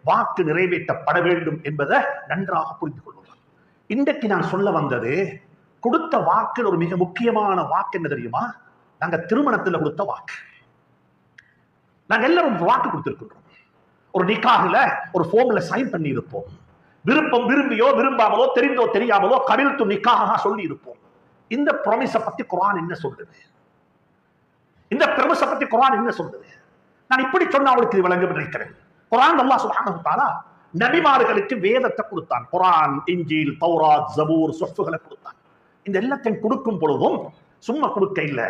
வாக்கு நிறைவேற்றப்பட வேண்டும் என்பதை நன்றாக புரிந்து கொள்ளுங்கள். இன்றைக்கு நான் சொல்ல வந்தது, கொடுத்த வாக்கு ஒரு மிக முக்கியமான வாக்கு என்ன தெரியுமா? நாங்க திருமணத்தில் கொடுத்த வாக்கு. நாங்க எல்லாரும் வாக்கு கொடுத்திருக்கின்றோம். ஒரு நிக்காஹ்ல ஒரு ஃபார்ம்ல சைன் பண்ணி இருப்போம். விருப்பம் விரும்பியோ விரும்பாமலோ தெரிந்தோ தெரியாமலோ கபில்து நிக்காஹா சொல்லி இருப்போம். இந்த ப்ராமிஸ பத்தி குர்ஆன் என்ன சொல்லுது? இந்த ப்ராமிஸ பத்தி குர்ஆன் என்ன சொல்லுது? நான் இப்படி சொன்னா அவளுக்கு இது விளங்கும் நினைக்கிறேன். குர்ஆன் அல்லாஹ் சுப்ஹானஹு வ தஆலா நபிமார்களுக்கு வேதத்தை கொடுத்தான். குர்ஆன், இன்ஜீல், தௌராத், ஜபூர், சுஹ்ஃபுகளை கொடுத்தான். இந்த எல்லாத்தையும் கொடுக்கும் பொழுதும் சும்மா கொடுக்க இல்ல,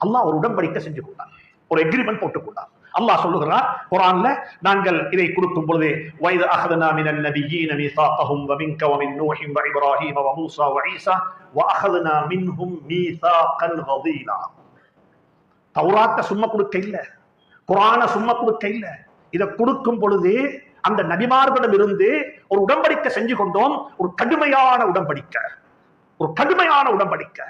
அல்லாஹ் ஒரு உடன்படிக்கை செஞ்சு கொண்டான், ஒரு எக்ரிமெண்ட் போட்டுக் கொண்டான். அல்லாஹ் சொல்லுகிறார் குர்ஆன்ல, நாங்கள் இதை கொடுக்கும் பொழுது வைத அஹதனா மினன் நபியீன மீசாகஹும் வ மின்க வ மின் நூஹின் வ இப்ராஹீம வ மூஸா வ ஈஸா வ அஹதனா மின்ஹும் மீசாகன் கதீலா. தௌராத்தை சும்மா கொடுக்க இல்ல, குர்ஆனை சும்மா கொடுக்க இல்ல. இதை கொடுக்கும் பொழுது அந்த நபிமார்களிடம் இருந்து ஒரு உடன்படிக்கை செஞ்சு கொண்டோம். ஒரு கடுமையான உடன்படிக்கை, ஒரு கடுமையான உடன்படிக்கை,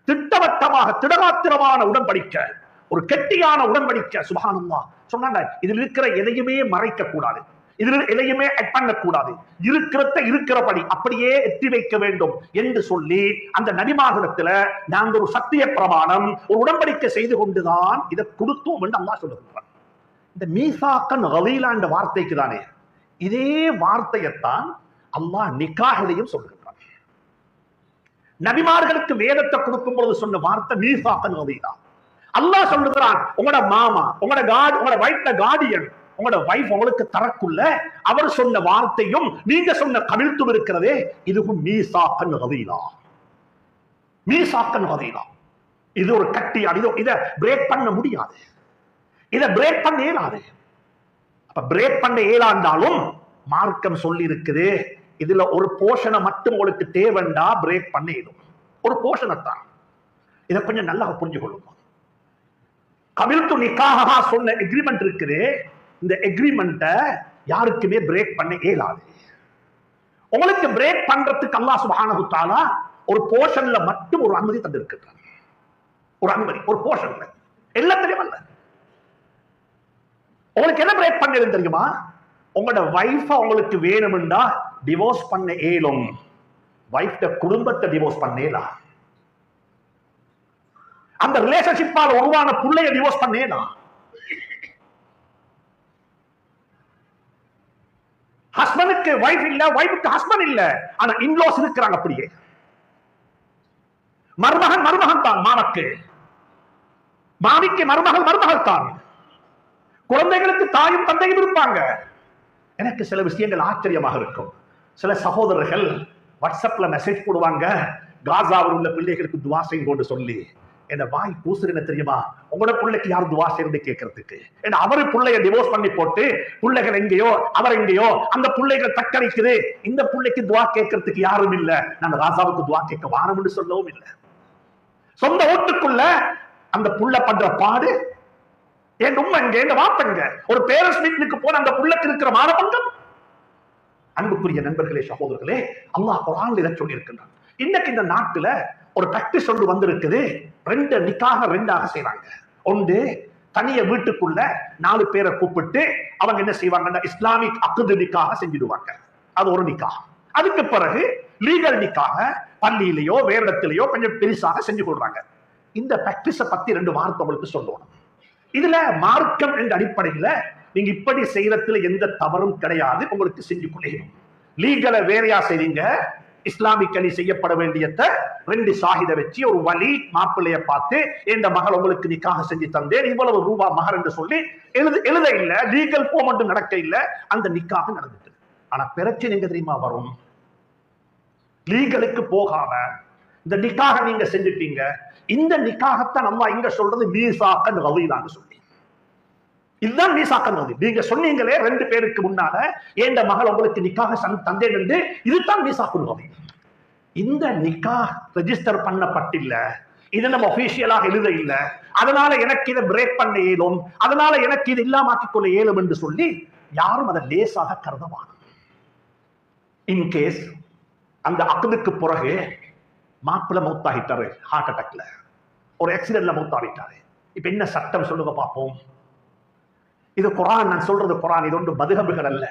திட்டவட்டமாக திடகாத்திரமான உடன்படிக்கை, ஒரு கெட்டியான உடன்படிக்கை. சுப்ஹானல்லாஹ் சொன்னாங்க, இதில் இருக்கிற எதையுமே மறைக்க கூடாது, இதில் எதையுமே ஆட் பண்ணக்கூடாது, இருக்கிறத இருக்கிறபடி அப்படியே எத்தி வைக்க வேண்டும் என்று சொல்லி அந்த நபிமார்களிடத்துல நாங்கள் ஒரு சத்திய பிரமாணம், ஒரு உடன்படிக்கை செய்து கொண்டுதான் இதை கொடுத்தோம் என்று அல்லாஹ் சொல்லுகிறார். இந்த மீசாக்கன் கலீலா என்ற வார்த்தைக்கு தானே இதே வார்த்தையைத்தான் அல்லாஹ் நிக்காஹிலையும் சொல்லுகிறார். நபிமார்களுக்கு வேதத்தை கொடுக்கும் பொழுது சொன்ன வார்த்தை மீசாக்கன் கலீலா. அல்லாஹ் சொல்லுகிறான், உங்களோட மாமா, உங்களோட வைஃப்ல கார்டியன், உங்களோட வைஃப் உங்களுக்கு தரக்குள்ள அவர் சொன்ன வார்த்தையும் நீங்க சொன்ன கவிழ்த்தும் இருக்கிறதே, இதுவும் மீசாக்கன் கலீலா. மீசாக்கன் கலீலா இது ஒரு கட்டியாடு. இதை பிரேக் பண்ண முடியாது, இதை பிரேக் பண்ண இயலாது. அப்ப பிரேக் பண்ண இயலாண்டாலும் மார்க்கம் சொல்லி இருக்குது, இதுல ஒரு போர்ஷனை மட்டும் உங்களுக்கு தேவைண்டா பிரேக் பண்ண இயலும், ஒரு போர்ஷனைத்தான். இதை கொஞ்சம் நல்லா புரிஞ்சு கொள்ளுங்க. கபில்து நிக்காஹா சொன்ன எக்ரிமெண்ட் இருக்குது, இந்த எக்ரிமெண்ட்டை யாருக்குமே பிரேக் பண்ண இயலாது. உங்களுக்கு பிரேக் பண்றதுக்கு அல்லாஹ் சுப்ஹானஹு வ தஆலா ஒரு போர்ஷன்ல மட்டும் ஒரு அனுமதி தந்திருக்கிறார். ஒரு அனுமதி, ஒரு போர்ஷன்ல, எல்லாத்திலையும் அல்ல. உங்களுக்கு என்ன பிரேக் பண்ணது தெரியுமா? உங்களோட வைஃப உங்களுக்கு வேணும்னா டிவோர்ஸ் பண்ண இயலும், வைஃப்ட குடும்பத்தை டிவோர்ஸ் பண்ணேலாம். அந்த ரிலேஷன்ஷிப்பால் உருவான புள்ளைய டிவோர்ஸ் பண்ணேலாம். ஹஸ்பண்டுக்கு வைஃப் இல்ல, வைஃபுக்கு ஹஸ்பண்ட் இல்ல, ஆனா இன்லாஸ் இருக்கிறாங்க. அப்படியே மருமகன் மருமகன் தான் மாமக்கு, மாமிக்கு மருமகள் மருமகள் தான், குழந்தைகளுக்கு தாயும் தந்தையும் இருப்பாங்க. எனக்கு சில விஷயங்கள் ஆச்சரியமாக இருக்கும். சில சகோதரர்கள் வாட்ஸ்அப்ல மெசேஜ் போடுவாங்க, காசாவில் உள்ள பிள்ளைகளுக்கு துவா செய்யுங்க சொல்லி. என்ன வாய் கூசுறு என்ன தெரியுமா? உங்களோட பிள்ளைக்கு யாரும் துவா செய்யறது கேட்கறதுக்கு. ஏன்னா அவரு பிள்ளைய டிவோர்ஸ் பண்ணி போட்டு பிள்ளைகள் எங்கேயோ அவர் எங்கேயோ, அந்த பிள்ளைகள் தக்கரிக்குது. இந்த பிள்ளைக்கு துவா கேட்கறதுக்கு யாரும் இல்ல. நான் ராசாவுக்கு துவா கேட்க வாரம்னு சொல்லவும் இல்லை. சொந்த ஓட்டுக்குள்ள அந்த புள்ள பண்ற பாடு, என் உண்மைங்க என் வாப்பங்க, ஒரு பேரண்ட்ஸ் மீட்டிங்க்கு போன அந்த புள்ளக்கு இருக்கிற மானபங்கம். அன்புக்குரிய நண்பர்களே, சகோதரர்களே, அல்லாஹ் குர்ஆன்ல இதை சொல்லி இருக்கின்றான். இன்னைக்கு இந்த நாட்டுல ஒரு பிராக்டிஸ் ஒன்று வந்திருக்குது. ரெண்டு நிக்காக ரெண்டாக செய்வாங்க. ஒன்று தனிய வீட்டுக்குள்ள 4 பேரை கூப்பிட்டு அவங்க என்ன செய்வாங்கன்னா இஸ்லாமிக் அக்து நிக்காக செஞ்சிடுவாங்க. அது ஒரு நிக்காக. அதுக்கு பிறகு லீகல் நிக்காக பள்ளியிலேயோ வேற இடத்திலேயோ கொஞ்சம் பெருசாக செஞ்சு கொள்றாங்க. இந்த பிராக்டிஸ பத்தி 2 வார்த்தை உங்களுக்கு சொல்லணும். இதுல மார்க்கம் என்ற அடிப்படையில நீங்க இப்படி செய்யறதுல எந்த தவறும் கிடையாது, உங்களுக்கு செஞ்சு கொள்ளணும். லீகலை வேறையா செய்வீங்க, இஸ்லாமிக்கலி செய்யப்பட வேண்டியத 2 ஷாஹித வச்சு ஒரு வலி மாப்பிள்ளைய பார்த்து என்ற மகள் உங்களுக்கு நிக்காக செஞ்சு தந்தேன், இவ்வளவு ரூபா மகர் என்று சொல்லி எழுத இல்ல, லீகல் ஃபார்ம் மட்டும் நடக்க இல்ல, அந்த நிக்காக நடந்துட்டு. ஆனா பிரச்சனை எங்க தெரியுமா வரும்? லீகலுக்கு போகாம இந்த நிக்காக நீங்க செஞ்சுட்டீங்க. இந்த நிக்காகத்தான் நம்ம இங்க சொல்றது மீசாக்கன் கலீலான்னு சொல்லி. இதுதான் மீசாக்கன் கலீல். நீங்க சொன்னீங்களே 2 பேருக்கு முன்னால ஏண்ட மகள் உங்களுக்கு நிக்காக தந்தேன் என்று, இதுதான் மீசாக்குன் கலீல். இந்த நிக்காஹ் ரெஜிஸ்டர் பண்ணப்பட்டில்ல, இது நம்ம ஒபிஷியலாக எழுத இல்ல, அதனால எனக்கு இதை பிரேக் பண்ண இயலும், அதனால எனக்கு இது இல்லாமக்கிக் கொள்ள இயலும் என்று சொல்லி யாரும் அதை லேசாக கருதவான. இன்கேஸ் அந்த அக்துக்கு பிறகு மாப்பிள்ள மௌத்தாகிட்டாரு, ஹார்ட் அட்டாக்ல ஒரு ஆக்சிடென்ட்ல மௌத்தாகிட்டாரு. இப்ப என்ன சட்டம் சொல்லுங்க பார்ப்போம். இது குர்ஆன், நான் சொல்றது குர்ஆன், இது ஒன்று மதுஹபுகள் அல்ல.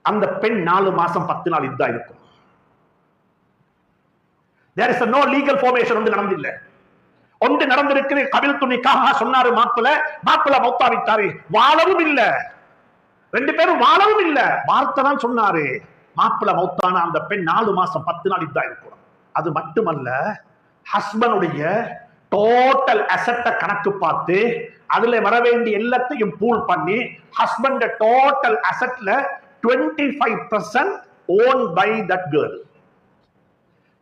அந்த பெண் 4 மாசம் 10 நாள் இதா இருக்கும். There is no legal formation ஒன்று நடந்தில்லை. ஒன்று நடந்திருக்குது. கபில் துணிக்காக சொன்னாரு மாப்பிள்ள மௌத்தாவிட்டாரு. வாழவும் இல்ல, 2 பேரும் வாழவும் இல்ல. வார்த்தை தான் சொன்னாரு. மாப்பிள்ள மௌத்தான அந்த பெண் 4 மாசம் 10 நாள் இதா இருக்கும். அது மட்டுமல்ல, ஹஸ்பண்டுடைய டோட்டல் அசெட்டை கணக்கு பார்த்து அதுல வர வேண்டிய எல்லாத்தையும் பூல் பண்ணி husband total அசெட்ல 25% owned by that girl.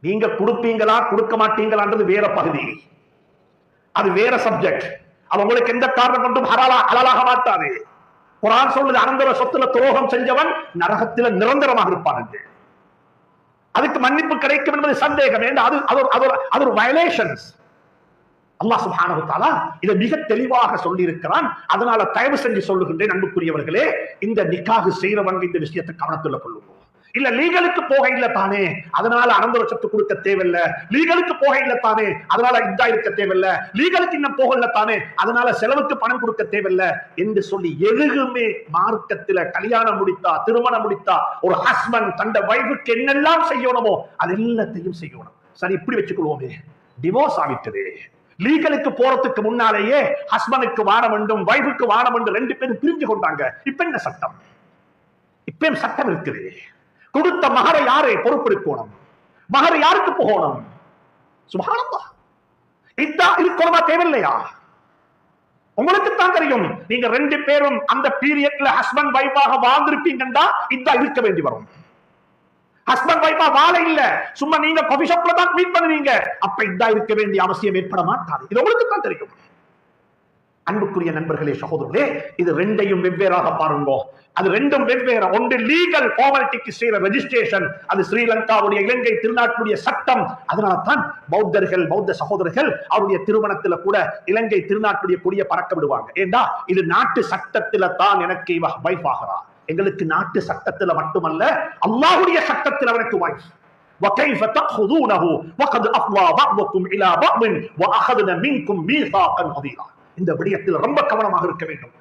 நீங்க கொடுப்பீங்களா கொடுக்க மாட்டீங்களான்றது வேற பகுதி, அது வேற சப்ஜெக்ட். அது உங்களுக்கு எந்த காரணம் கொண்டும் ஹலாலாக மாட்டாது. குர்ஆன் சொல்லுது, அனந்தர சொத்துல துரோகம் செஞ்சவன் நரகத்தில நிரந்தரமாக இருப்பான் என்று. அதுக்கு மன்னிப்பு கிடைக்கும் என்பது சந்தேகம். அது ஒரு வயலேஷன்ஸ். அல்லாஹ் சுப்ஹானஹு வ தஆலா இதை மிக தெளிவாக சொல்லி இருக்கிறான். அதனால தயவு செஞ்சு சொல்லுகின்றேன், அன்புக்குரியவர்களே, இந்த நிக்காஹ் செய்யறவங்க இந்த விஷயத்தை கவனத்துல கொள்ளுங்க. இல்ல லீகலுக்கு போக இல்ல தானே, அதனால அனந்தர சொத்து கொடுக்க தேவையில்ல. லீகலுக்கு போக இல்ல தானே, அதனால இதா இருக்க தேவையில்ல. லீகலுக்கு இன்னும் போக இல்ல தானே, அதனால செலவுக்கு பணம் கொடுக்க தேவையில்ல என்று சொல்லி எதுவுமே மார்க்கத்துல கல்யாணம் முடித்தா, திருமணம் முடித்தா ஒரு ஹஸ்பண்ட் தந்த வைஃபுக்கு என்னெல்லாம் செய்யணுமோ அது எல்லாத்தையும் செய்யணும். சரி, இப்படி வச்சுக்கொள்வோமே, டிவோர்ஸ் ஆகிட்டது. லீகலுக்கு போறதுக்கு முன்னாலேயே ஹஸ்பண்டுக்கு வாழ வேண்டும், வைஃபுக்கு வாழ வேண்டும், 2 பேரும் பிரிஞ்சு கொண்டாங்க. இப்ப என்ன சட்டம்? இப்ப சட்டம் இருக்குது. கொடுத்த மகரை யாரை பொறுப்பெடுக்கணும்? மகர் யாருக்கு போகணும்? சுப்ஹானல்லாஹ். இதா இருக்கணுமா தேவையில்லையா? உங்களுக்கு தான் தெரியும். நீங்க 2 பேரும் அந்த பீரியட்ல ஹஸ்பண்ட் வைஃபாக வாழ்ந்திருப்பீங்கன்னா இதா இருக்க வேண்டி வரும். ஹஸ்பண்ட் வைஃபா வாழ இல்ல, சும்மா நீங்க காபி ஷாப்ல தான் மீட் பண்ணுவீங்க, அப்ப இதா இருக்க வேண்டிய அவசியம் ஏற்பட மாட்டாது. இது உங்களுக்கு தான் தெரியும். அன்புக்குரிய நண்பர்களே, சகோதரர்களே, இது 2ஐயும் வெவ்வேறாக பாருங்க. அது 2ம் வெவ்வேறு. ஒன்று லீகல் ஃபார்மாலிட்டிக்கு செய்யற ரெஜிஸ்ட்ரேஷன், அது ஸ்ரீலங்காவுடைய இலங்கை திருநாட்டுடைய சட்டம். அதனால தான் பௌத்த சகோதரர்கள் அவருடைய திருமணத்துல கூட இலங்கை திருநாட்டுடைய கொடியை பறக்க விடுவாங்க. ஏண்டா இது நாட்டு சட்டத்துல தான் எனக்கு வைஃப் ஆகிறா. எங்களுக்கு நாட்டு சட்டத்துல மட்டுமல்ல, அல்லாஹ்வுடைய சட்டத்தில் அவனுக்கு வைஃப். وَكَيْفَ تَأْخُذُونَهُ وَقَدْ أَفْضَىٰ بَعْضُكُمْ إِلَىٰ بَعْضٍ وَأَخَذْنَا مِنكُم مِيثَاقًا غَلِيظًا. இந்த விடயத்தில் ரொம்ப கவனமாக இருக்க வேண்டும்.